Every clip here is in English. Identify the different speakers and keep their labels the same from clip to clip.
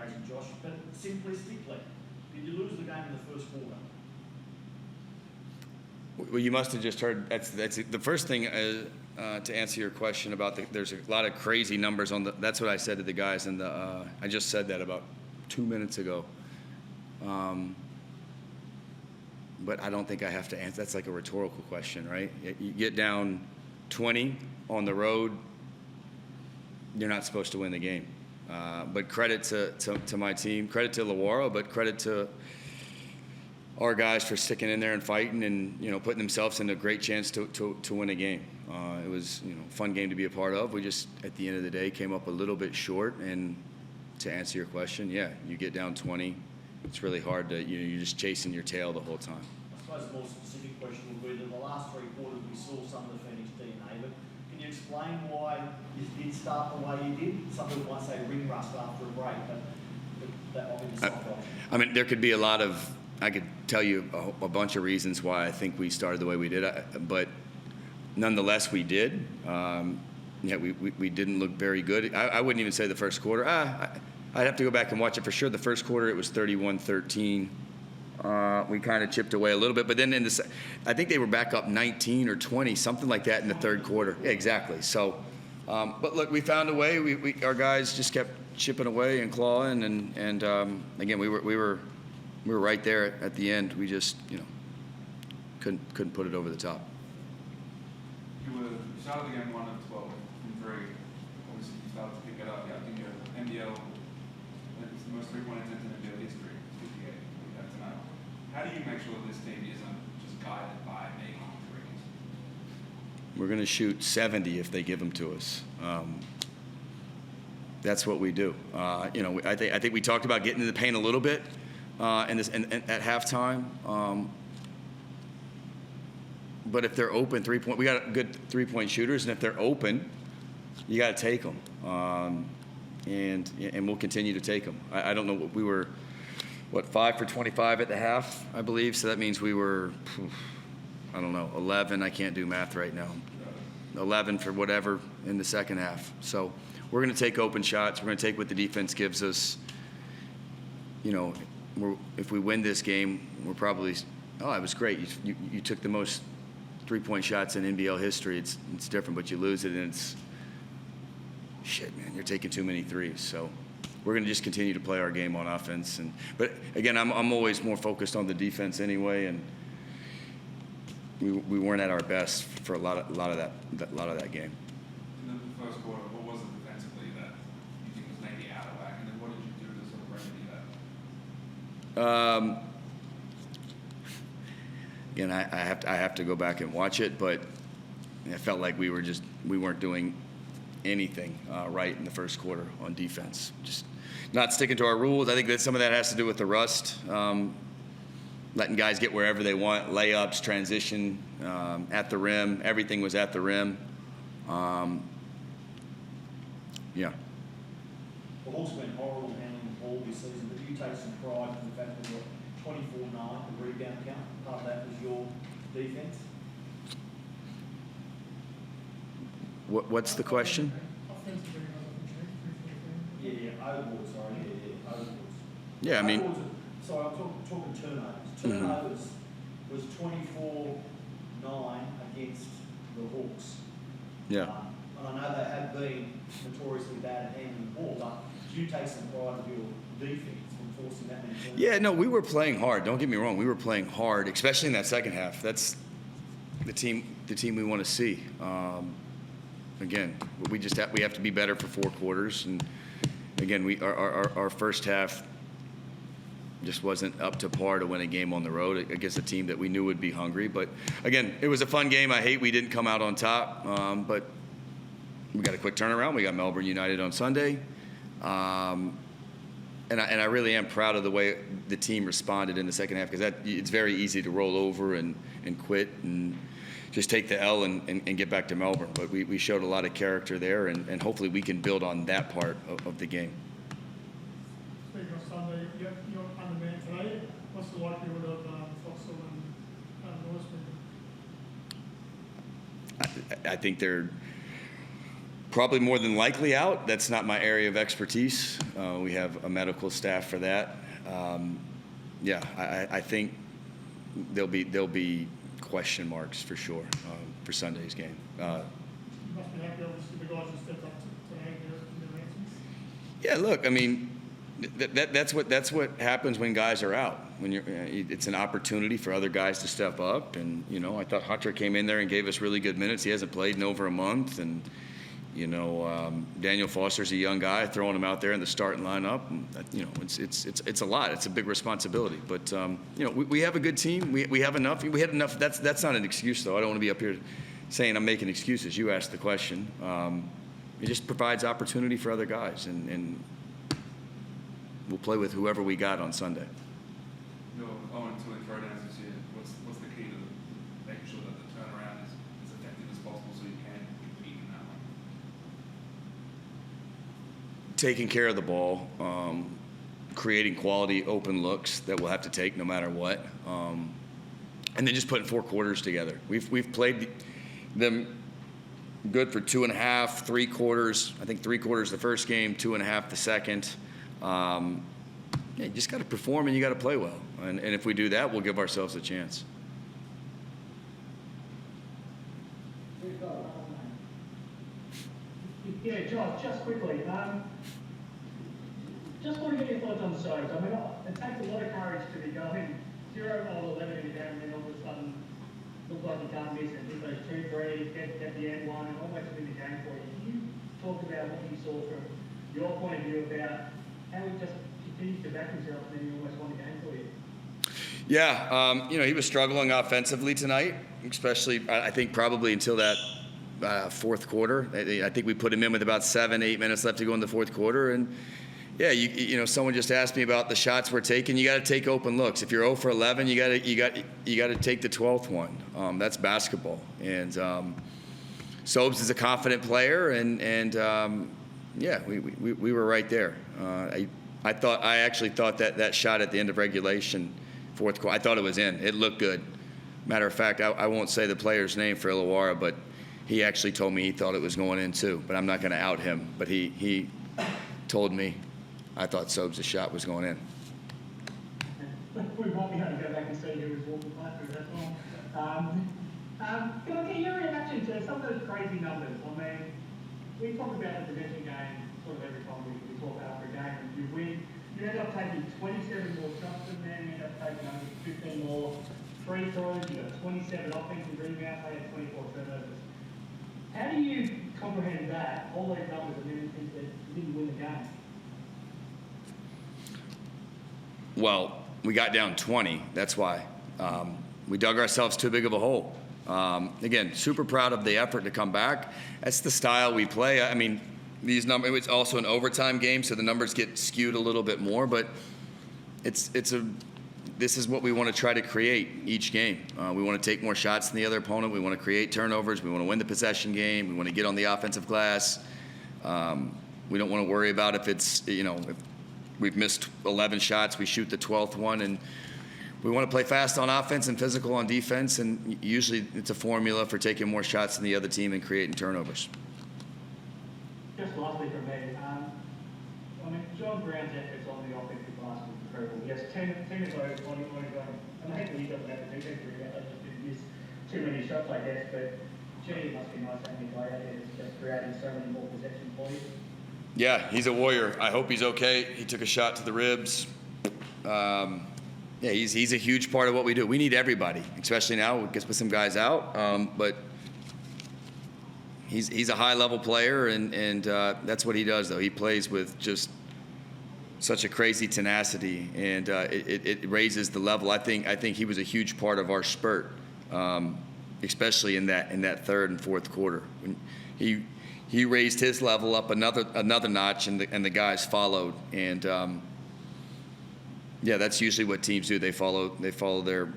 Speaker 1: crazy, Josh, but simplistically, did you lose the game in the first quarter?
Speaker 2: Well, you must have just heard. That's the first thing to answer your question about. There's a lot of crazy numbers on the. That's what I said to the guys, and I just said that about 2 minutes ago. But I don't think I have to answer. That's like a rhetorical question, right? You get down 20 on the road, you're not supposed to win the game. But credit to my team, credit to Illawarra, but credit to our guys for sticking in there and fighting and putting themselves in a great chance to win a game. It was a fun game to be a part of. We just at the end of the day came up a little bit short. And to answer your question, yeah, you get down 20. It's really hard to you're just chasing your tail the whole time.
Speaker 1: I suppose the more specific question would be that in the last 3 quarters we saw some of the Phoenix DNA, but can you explain why you did start the way you did? Some people might say ring rust after a break, but that might be the soft option.
Speaker 2: I mean, there could be a lot of. I could tell you a bunch of reasons why I think we started the way we did, but nonetheless we did. Yeah, we didn't look very good. I wouldn't even say the first quarter. I'd have to go back and watch it for sure. The first quarter it was 31-13. We kind of chipped away a little bit, but then I think they were back up 19 or 20, something like that in the third quarter. Yeah, exactly. So, but look, we found a way. Our guys just kept chipping away and clawing, and again we were right there at the end. We just couldn't put it over the top.
Speaker 3: You started the game 1 of 12 and 3. Obviously, you started to pick it up. Yeah, I think your NBL, it's the most 3-point attempts in NBL history, 58. We have to know. How do you make sure that this team isn't just guided by making threes?
Speaker 2: We're going to shoot 70 if they give them to us. That's what we do. I think we talked about getting into the paint a little bit at halftime. But if they're open 3-point, we got good 3-point shooters, and if they're open, you got to take them, and we'll continue to take them. I don't know what we were, 5 for 25 at the half, I believe. So that means we were, I don't know, 11. I can't do math right now. 11 for whatever in the second half. So we're going to take open shots. We're going to take what the defense gives us. If we win this game, we're probably. Oh, it was great. You took the most 3-point shots in NBL history. It's different, but you lose it, and it's shit, man. You're taking too many threes. So we're going to just continue to play our game on offense. But again, I'm always more focused on the defense anyway, and we weren't at our best for a lot of that game.
Speaker 3: In the first quarter, what was it defensively that you think was maybe out of whack, and then what did you do to sort of remedy that?
Speaker 2: Again, I have to go back and watch it, but I felt like we weren't doing anything right in the first quarter on defense. Just not sticking to our rules. I think that some of that has to do with the rust, letting guys get wherever they want, layups, transition, at the rim. Everything was at the rim. Yeah.
Speaker 1: The Hawks have been horrible handling the ball this season, but do you take some pride in the fact that you're 24-9, the rebound count? Part of that was your defense.
Speaker 2: What's the question?
Speaker 1: Yeah, overboard, sorry. Yeah, overboards.
Speaker 2: Yeah, I mean.
Speaker 1: Sorry, I'm talking turnovers. Turnovers was 24-9 against the Hawks.
Speaker 2: Yeah.
Speaker 1: And I know they have been notoriously bad at handling the ball, but do you take some pride of your defense from forcing that many turnovers?
Speaker 2: Yeah, no, we were playing hard. Don't get me wrong. We were playing hard, especially in that second half. That's the team we want to see. Again, we have to be better for 4 quarters. And again, our first half just wasn't up to par to win a game on the road against a team that we knew would be hungry. But again, it was a fun game. I hate we didn't come out on top, but we got a quick turnaround. We got Melbourne United on Sunday. And I really am proud of the way the team responded in the second half, because it's very easy to roll over and quit and just take the L and get back to Melbourne. But we showed a lot of character there, and hopefully we can build on that part of the game.
Speaker 4: Speaking of Sunday, you're under man today. What's the likelihood of Foxhill and Norseman?
Speaker 2: I think they're Probably more than likely out. That's not my area of expertise. We have a medical staff for that. Yeah, I think there'll be question marks for sure for Sunday's game.
Speaker 4: You must be happy, obviously, the guys have stepped up today in their absence.
Speaker 2: Yeah, look, I mean, that's what happens when guys are out. When it's an opportunity for other guys to step up. And I thought Hunter came in there and gave us really good minutes. He hasn't played in over a month, and Daniel Foster's a young guy. Throwing him out there in the starting lineup, and, it's a lot. It's a big responsibility. But we have a good team. We have enough. We had enough. That's not an excuse, though. I don't want to be up here saying I'm making excuses. You asked the question. It just provides opportunity for other guys, and we'll play with whoever we got on Sunday.
Speaker 3: You're 0-2 in throwdowns this year. What's the key to making sure that the turnaround is as effective as possible so you can compete in that one?
Speaker 2: Taking care of the ball, creating quality open looks that we'll have to take no matter what, and then just putting 4 quarters together. We've played them good for 2.5, 3 quarters. I think 3 quarters the first game, 2.5 the second. You just got to perform and you got to play well. And if we do that, we'll give ourselves a chance.
Speaker 5: Yeah, Josh, just quickly. Just want to get your thoughts on Sobes. I mean, it takes a lot of courage to be going 0-11 in the game and then all of a sudden look like you can't miss it. Hit those 2 threes, get the end one, and almost win the game for you. Can you talk about what you saw from your point of view about how he just continues to back himself and then he almost won the game for you?
Speaker 2: Yeah, he was struggling offensively tonight, especially I think probably until that fourth quarter. I think we put him in with about 7-8 minutes left to go in the fourth quarter, and yeah, someone just asked me about the shots we're taking. You got to take open looks. If you're 0 for 11, you got to take the 12th one. That's basketball, and Sobes is a confident player, and yeah, we were right there. I actually thought that shot at the end of regulation, fourth quarter, I thought it was in. It looked good. Matter of fact, I won't say the player's name for Illawarra, but he actually told me he thought it was going in too. But I'm not going to out him. But he told me I thought Sobes' shot was going in.
Speaker 5: We might be able to go back and see who was walking past through that one. Can I get your reaction to some of those crazy numbers? I mean, we talk about the possession game sort of every time we talk after a game, and you win. You end up taking 27 more shots than them, you end up taking only 15 more free throws, you got 27 offensive rebounds, they had 24 turnovers. How do you comprehend that, all those numbers, and then think that you didn't win the game?
Speaker 2: Well, we got down 20. That's why. We dug ourselves too big of a hole. Again, super proud of the effort to come back. That's the style we play. I mean, these numbers. It's also an overtime game, so the numbers get skewed a little bit more. But this is what we want to try to create each game. We want to take more shots than the other opponent. We want to create turnovers. We want to win the possession game. We want to get on the offensive glass. We don't want to worry about if it's if we've missed 11 shots, we shoot the 12th one, and we want to play fast on offense and physical on defense, and usually it's a formula for taking more shots than the other team and creating turnovers.
Speaker 5: Just lastly from me, I mean, John Brown's efforts on the offensive glass was incredible. Yes, 10 of those on his own, and I think he doesn't have the defense rebound, they just didn't miss too many shots, I guess, but gee, it must be nice having a guy out there that's just creating so many more possessions for you.
Speaker 2: Yeah, he's a warrior. I hope he's okay. He took a shot to the ribs. Yeah, he's a huge part of what we do. We need everybody, especially now with some guys out. But he's a high-level player, and that's what he does, though. He plays with just such a crazy tenacity, and it raises the level. I think he was a huge part of our spurt, especially in that third and fourth quarter. When he raised his level up another notch, and the guys followed. And yeah, that's usually what teams do. They follow their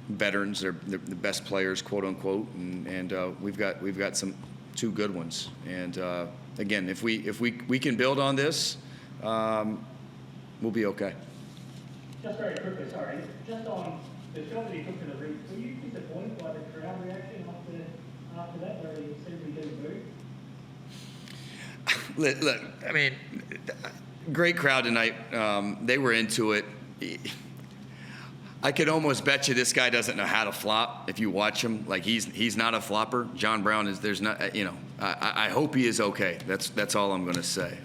Speaker 2: veterans, they're the best players, quote unquote. And we've got two good ones. And again, if we can build on this, we'll be okay.
Speaker 5: Just very quickly, sorry. Just on the shot that he took to the ribs, were you disappointed by the crowd reaction after that, where he seemed to get moved?
Speaker 2: Look, I mean, great crowd tonight. They were into it. I could almost bet you this guy doesn't know how to flop. If you watch him, like he's not a flopper. John Brown is. There's not. You know. I hope he is okay. That's all I'm going to say.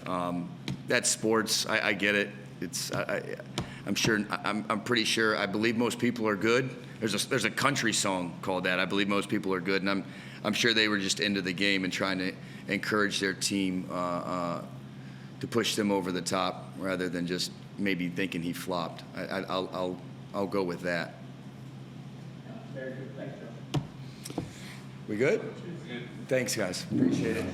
Speaker 2: That's sports. I get it. It's. I'm sure. I'm pretty sure. I believe most people are good. There's a country song called that. I believe most people are good, and I'm sure they were just into the game and trying to encourage their team to push them over the top rather than just maybe thinking he flopped. I'll go with that.
Speaker 5: Very good, thanks, Josh.
Speaker 2: We good?
Speaker 3: Good.
Speaker 2: Thanks, guys. Appreciate it.